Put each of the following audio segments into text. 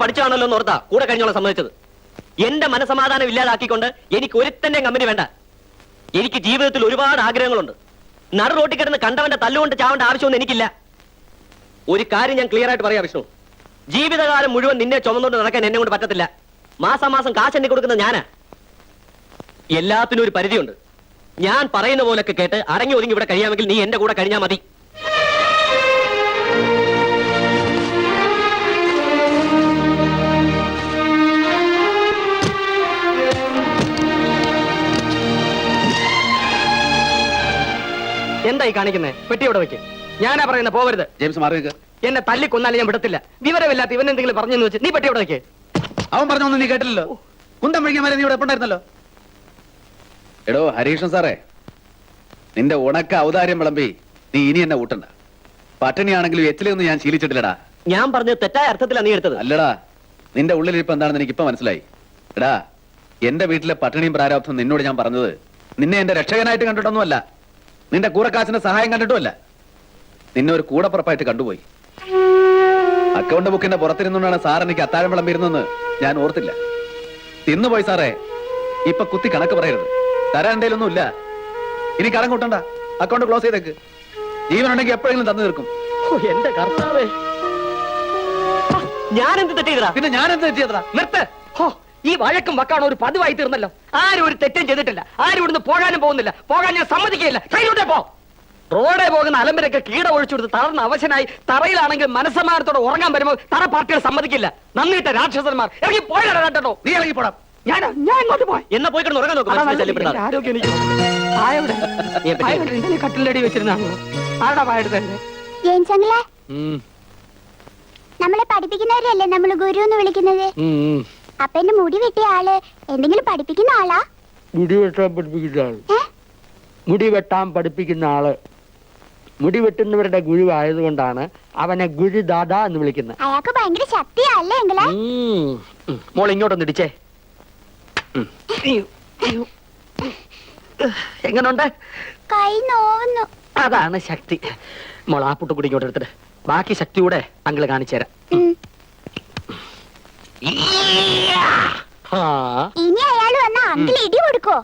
പഠിച്ചാണല്ലോ എന്ന് ഓർത്താ കൂടെ കഴിഞ്ഞോളം സമ്മതിച്ചത്. എന്റെ മനസമാധാനം ഇല്ലാതാക്കിക്കൊണ്ട് എനിക്ക് ഒരുത്തന്റെ കമ്പനി വേണ്ട. എനിക്ക് ജീവിതത്തിൽ ഒരുപാട് ആഗ്രഹങ്ങളുണ്ട്. നടു റോട്ടിൽ കിടന്ന് കണ്ടവന്റെ തല്ലുകൊണ്ട് ചാവേണ്ട ആവശ്യമൊന്നും എനിക്കില്ല. ഒരു കാര്യം ഞാൻ ക്ലിയർ ആയിട്ട് പറയാം വിഷ്ണു, ജീവിതകാലം മുഴുവൻ നിന്നെ ചുമന്നുകൊണ്ട് നടക്കാൻ എന്നെ കൊണ്ട് പറ്റത്തില്ല. മാസം മാസം കാശ് എന്നെ കൊടുക്കുന്നത് ഞാനാ. എല്ലാത്തിനും ഒരു പരിധിയുണ്ട്. ഞാൻ പറയുന്ന പോലൊക്കെ കേട്ട് അടങ്ങി ഒതുങ്ങി ഇവിടെ കഴിയാമെങ്കിൽ നീ എന്റെ കൂടെ കഴിഞ്ഞാൽ മതി. എന്തായി കാണിക്കുന്നേ? പെട്ടി ഇവിടെ വെക്ക്. ഞാനാ പറയുന്നത് പോവരുത്. ജെയിംസ് മാറി എന്നെ തല്ലി കൊന്നാലും ഞാൻ വിടത്തില്ല. വിവരമില്ലാത്ത ഇവൻ എന്തെങ്കിലും പറഞ്ഞെന്ന് വെച്ച് നീ പെട്ടി ഇവിടെ വെക്ക്. അവൻ പറഞ്ഞൊന്നും നീ കേട്ടില്ലല്ലോ. കുന്തം വിളിക്കാൻ വരെ നീ ഇവിടെ എപ്പോണ്ടായിരുന്നല്ലോ. എടോ ഹരീഷൻ സാറേ, നിന്റെ ഉണക്ക ഔദാര്യം വിളമ്പി നീ ഇനി എന്നെ ഊട്ടണ്ട. പട്ടിണിയാണെങ്കിലും എച്ചിലൊന്നും ഞാൻ ശീലിച്ചിട്ടില്ലടാ. ഞാൻ പറഞ്ഞത് തെറ്റായ അർത്ഥത്തിലാണ് നീ എടുത്തത്. അല്ലടാ, നിന്റെ ഉള്ളിലിരിപ്പ് എന്താണെന്ന് എനിക്കിപ്പോ മനസ്സിലായി. എടാ, എന്റെ വീട്ടിലെ പട്ടിണിയും പ്രാരാബ്ധം നിന്നോട് ഞാൻ പറഞ്ഞത് നിന്നെ എന്റെ രക്ഷകനായിട്ട് കണ്ടിട്ടൊന്നുമല്ല, നിന്റെ കൂറക്കാശിന്റെ സഹായം കണ്ടിട്ടുമല്ല. നിന്നെ ഒരു കൂടപ്പുറപ്പായിട്ട് കണ്ടുപോയി. അക്കൗണ്ട് ബുക്കിന്റെ പുറത്തിരുന്നുകൊണ്ടാണ് സാർ എനിക്ക് അത്താഴം വിളമ്പിരുന്നെന്ന് ഞാൻ ഓർത്തില്ല. തിന്നുപോയി സാറേ. ഇപ്പൊ കുത്തി കണക്ക് പറയരുത്. തരാൻ എന്തേലൊന്നും ഇല്ല. ഇനി കടം കൂട്ടണ്ട. അക്കൗണ്ട് ക്ലോസ് ചെയ്തേക്ക്. ജീവനുണ്ടെങ്കിൽ എപ്പോഴെങ്കിലും തന്നു തീർക്കും. എന്റെ കർത്താവേ, ഞാൻ എന്ത് തെറ്റിയതാ? പിന്നെ ഞാൻ എന്ത് തെറ്റിയതാ? നിർത്ത്. ഈ വഴക്കും വക്കാണോ ഒരു പതിവായി തീർന്നല്ലോ. ആരും ഒരു തെറ്റും ചെയ്തിട്ടില്ല. ആരും ഇവിടുന്ന് പോകാനും പോകുന്നില്ല. പോകാൻ ഞാൻ സമ്മതിക്കുകയില്ല. കൈയിലൂടെ പോ. റോഡേ പോകുന്ന അലമ്പരൊക്കെ കീട ഒഴിച്ചു കൊടുത്ത് തളർന്ന അവശനായി തറയിലാണെങ്കിൽ മനസ്സമാനത്തോടെ ഉറങ്ങാൻ വരുമ്പോൾ തറ പാർട്ടികൾ സമ്മതിക്കില്ല. നന്ദിയിട്ട രാക്ഷസന്മാർ ഇറങ്ങി പോയോ? നീ ഇറങ്ങി പോടാം. ഞാൻ ഇങ്ങോട്ട് പോയി. എന്നാ പോയി കിടന്ന് ഉറങ്ങാൻ നോക്കും. ആരോഗ്യം എനിക്ക് കട്ടിലടി വെച്ചിരുന്നാണോ? ആരുടെ പായെടുത്തല്ലേ? നമ്മളെ പഠിപ്പിക്കുന്നവരല്ലേ നമ്മള് ഗുരു എന്ന് വിളിക്കുന്നത്. അപ്പൊ എന്റെ മുടി വെട്ടിയ ആള് എന്തെങ്കിലും പഠിപ്പിക്കുന്ന ആളാ? മുടി വെട്ടാൻ പഠിപ്പിക്കുന്ന ആള്. മുടി വെട്ടാൻ പഠിപ്പിക്കുന്ന ആള് മുടി വെട്ടുന്നവരുടെ ഗുരു ആയതുകൊണ്ടാണ് അവനെ ഗുരുദാദ എന്ന് വിളിക്കുന്നത്. അയാൾക്ക് ഭയങ്കര ശക്തിയല്ലേ എങ്കിലേ? മോൾ ഇങ്ങോട്ടൊന്ന് ഇടിച്ചേ. എങ്ങനുണ്ട്? കൈ നോവുന്നു. അതാണ് ശക്തി. മോൾ ആ പുട്ടുകൂടി ഇങ്ങോട്ട് എടുത്തിട്ട് ബാക്കി ശക്തി കൂടെ അങ്കിള് കാണിച്ചു തരാം. ഇനി അയാൾ വന്ന അങ്കിൾ ഇടി കൊടുക്കോ?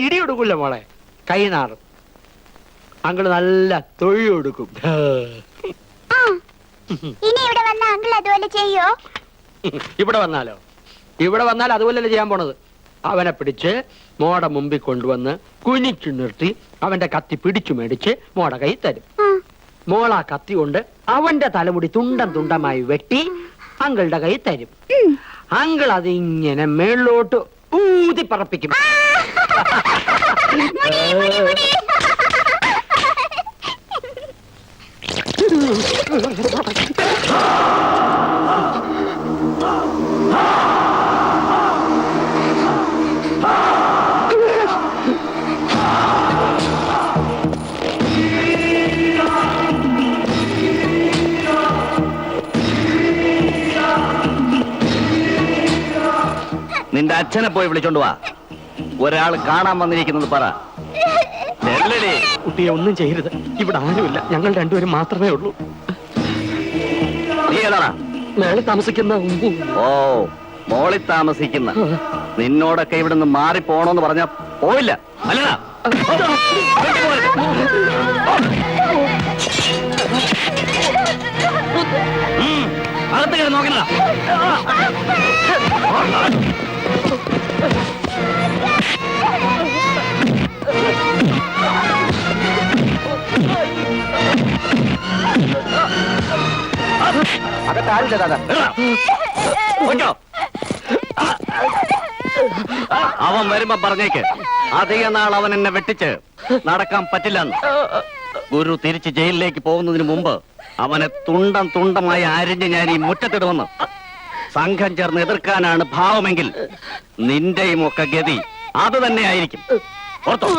ഇടി കൊടുക്കൂല മോളെ, കൈ നാറും. അങ്കിള് നല്ല തൊഴി കൊടുക്കും. ഇനി ഇവിടെ വന്ന അങ്കിൾ അതുപോലെ ചെയ്യോ? ഇവിടെ വന്നാലോ? ഇവിടെ വന്നാൽ അതുപോലെയല്ലേ ചെയ്യാൻ പോണത്. അവനെ പിടിച്ച് മോടെ മുമ്പിൽ കൊണ്ടുവന്ന് കുനിച്ചു നിർത്തി അവന്റെ കത്തി പിടിച്ചു മേടിച്ച് മോടെ കൈ തരും. മോള കത്തി കൊണ്ട് അവന്റെ തലമുടി തുണ്ടം തുണ്ടമായി വെട്ടി അങ്കിളുടെ കൈ തരും. അങ്കിൾ അതിങ്ങനെ മേളിലോട്ട് ഊതി പറപ്പിക്കും. നിന്റെ അച്ഛനെ പോയി വിളിച്ചോണ്ട് വാ. ഒരാൾ കാണാൻ വന്നിരിക്കുന്നത് പറ. കുട്ടിയെ ഒന്നും ചെയ്യരുത്. ഇവിടെ ആരുമില്ല, ഞങ്ങൾ രണ്ടുപേരും മാത്രമേ ഉള്ളൂ. നീ ഏതാടാ? മേളിൽ താമസിക്കുന്ന. ഓ, മോളിൽ താമസിക്കുന്ന. നിന്നോടൊക്കെ ഇവിടുന്ന് മാറി പോണോന്ന് പറഞ്ഞ പോവില്ല അല്ലടാ. അകത്ത് നോക്കണ. അവൻ വരുമ്പോ പറഞ്ഞേക്ക് അധിക നാൾ അവൻ എന്നെ വെട്ടിച്ച് നടക്കാൻ പറ്റില്ലെന്ന്. ഗുരു തിരിച്ച് ജയിലിലേക്ക് പോകുന്നതിന് മുമ്പ് അവനെ തുണ്ടം തുണ്ടമായി അരിഞ്ഞ് ഞാൻ ഈ മുറ്റത്തിടുമെന്ന്. സംഘം ചേർന്ന് എതിർക്കാനാണ് ഭാവമെങ്കിൽ നിന്റെയും ഒക്കെ ഗതി അത് തന്നെ ആയിരിക്കും. ഓർത്തോ?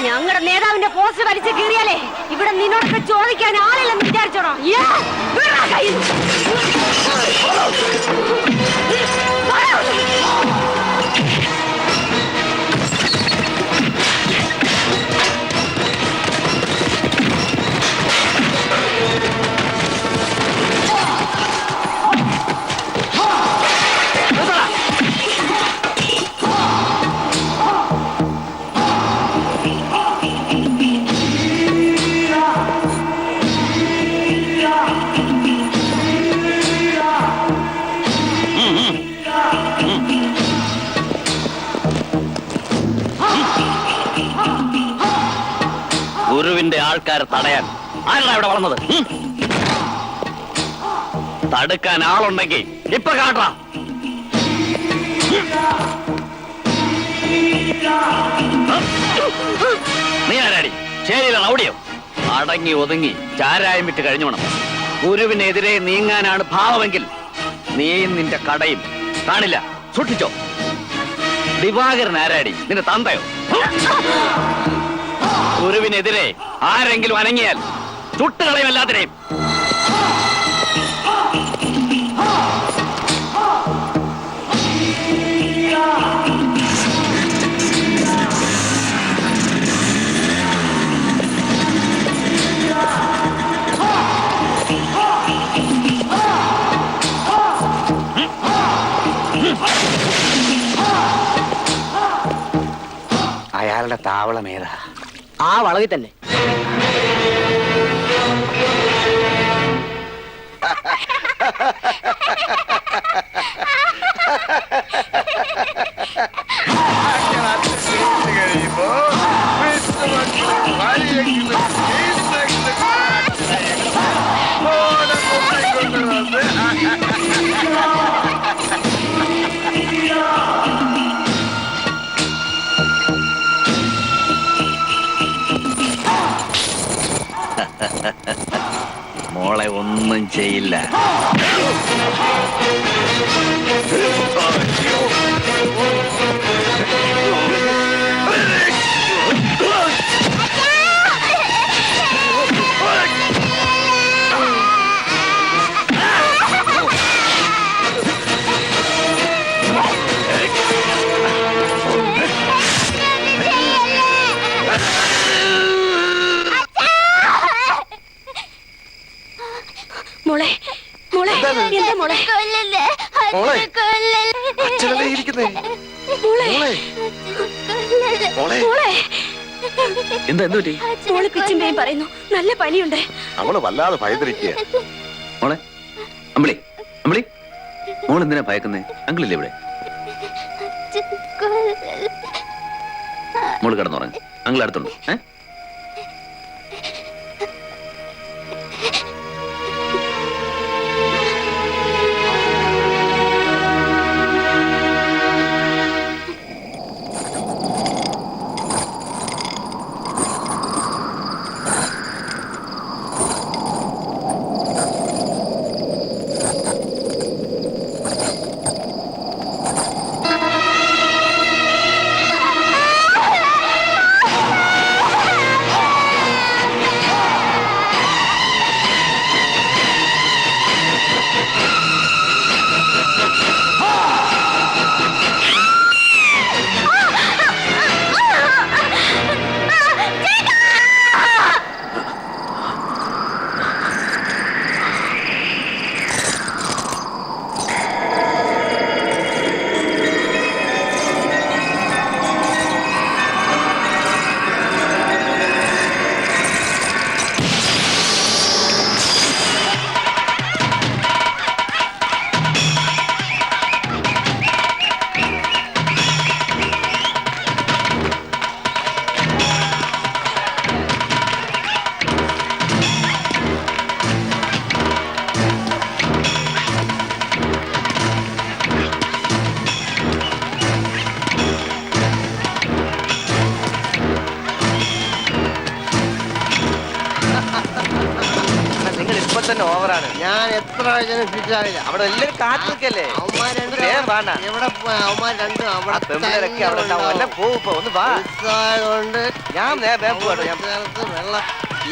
ഞങ്ങളുടെ നേതാവിന്റെ പോസ്റ്റ് വലിച്ചു കീറിയാലേ ഇവിടെ നിന്നോടൊക്കെ ചോദിക്കാൻ ആളില്ലെന്ന് വിചാരിച്ചോണോ? ഗുരുവിന്റെ ആൾക്കാരെ തടയാൻ ആരാണ് ഇവിടെ വളർന്നത്? തടുക്കാൻ ആളുണ്ടെങ്കിൽ ഇപ്പൊ കാട്ടാ. നീ ആരാടി? ശരിയില്ല റൗഡിയോ? അടങ്ങി ഒതുങ്ങി ചാരായം വിട്ട് കഴിഞ്ഞോണം. ഗുരുവിനെതിരെ നീങ്ങാനാണ് ഭാവമെങ്കിൽ നീയും നിന്റെ കടയും കാണില്ല. സൂക്ഷിച്ചോ. ദിവാകരൻ ആരാടി? നിന്റെ തന്തയോ? ഗുരുവിനെതിരെ ആരെങ്കിലും അനങ്ങിയാൽ ചുട്ടുകളയും എല്ലാത്തിനെയും. അയാളുടെ താവളമേതാ? ആ വളവിൽ തന്നെ. മോളെ ഒന്നും ചെയ്യില്ല. മോളെ മോളെ എന്താ മോളെ? അച്ഛനല്ലേ ഇരിക്കുന്നേ? മോളെ മോളെ മോളെ എന്താ എന്ത് പറ്റി? മോള് പിച്ചുമ്പേയും പറയുന്നു നല്ല പനിയുണ്ട്. അവള് വല്ലാതെ ഭയന്നിരിക്കുക. മോളെ അമ്പിളി, അമ്പിളി, മോൾ എന്തിനാ ഭയക്കുന്നേ? അങ്കിളില്ലേ ഇവിടെ? മോള് കിടന്നുറങ്ങി. അങ്കിൾ അടുത്തുണ്ടോ? തന്നെ ഓവറാണ്. ഞാൻ എത്ര വയസ്സിന് ഫിറ്റാവില്ല. അവിടെ എല്ലാവരും കാത്തു നിൽക്കല്ലേ. അവന്മാർ രണ്ടും വേഗം വാ അണ്ണാ. എവിടെ പോയി? അവന്മാർ രണ്ടും ആ അവിടെ പെമ്പിളരൊക്കെ അവിടെ ഉണ്ടാവും. എല്ലാം പോകും ഇപ്പൊ. ഒന്ന് വാ. കൊണ്ട് ഞാൻ വേഗം പോവാട്ടോ. ഞാൻ ചേർത്ത് വെള്ളം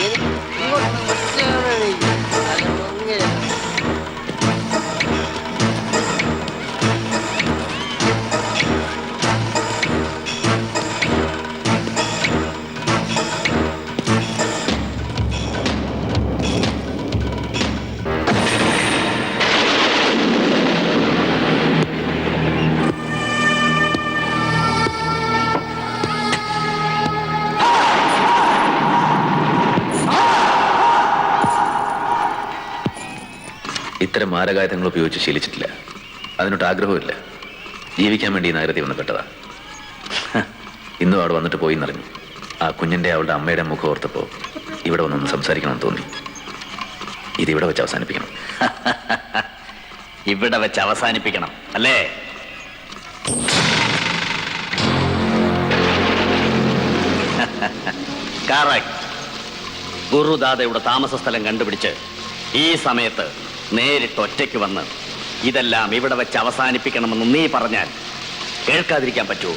എനിക്ക് ഇങ്ങോട്ട് വൃത്തിയാണ് എനിക്ക്. നല്ല ഭംഗിയാണ്. ഇത്തരം മാരകായുധങ്ങൾ ഉപയോഗിച്ച് ശീലിച്ചിട്ടില്ല. അതിനോട്ട് ആഗ്രഹമില്ല. ജീവിക്കാൻ വേണ്ടി ഈ നഗരത്തിൽ വന്ന് പെട്ടതാ. ഇന്നും അവിടെ വന്നിട്ട് പോയി എന്നറിഞ്ഞു. ആ കുഞ്ഞിൻ്റെ അവളുടെ അമ്മയുടെ മുഖം ഓർത്തപ്പോൾ ഇവിടെ വന്നൊന്ന് സംസാരിക്കണമെന്ന് തോന്നി. ഇതിവിടെ വെച്ച് അവസാനിപ്പിക്കണം. ഇവിടെ വെച്ച് അവസാനിപ്പിക്കണം അല്ലേ? കറക്റ്റ്. ഗുരുദാദയുടെ താമസ സ്ഥലം കണ്ടുപിടിച്ച് ഈ സമയത്ത് നേരിട്ട് ഒറ്റയ്ക്ക് വന്ന് ഇതെല്ലാം ഇവിടെ വെച്ച് അവസാനിപ്പിക്കണമെന്ന് നീ പറഞ്ഞാൽ കേൾക്കാതിരിക്കാൻ പറ്റുമോ?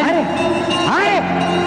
ആരെ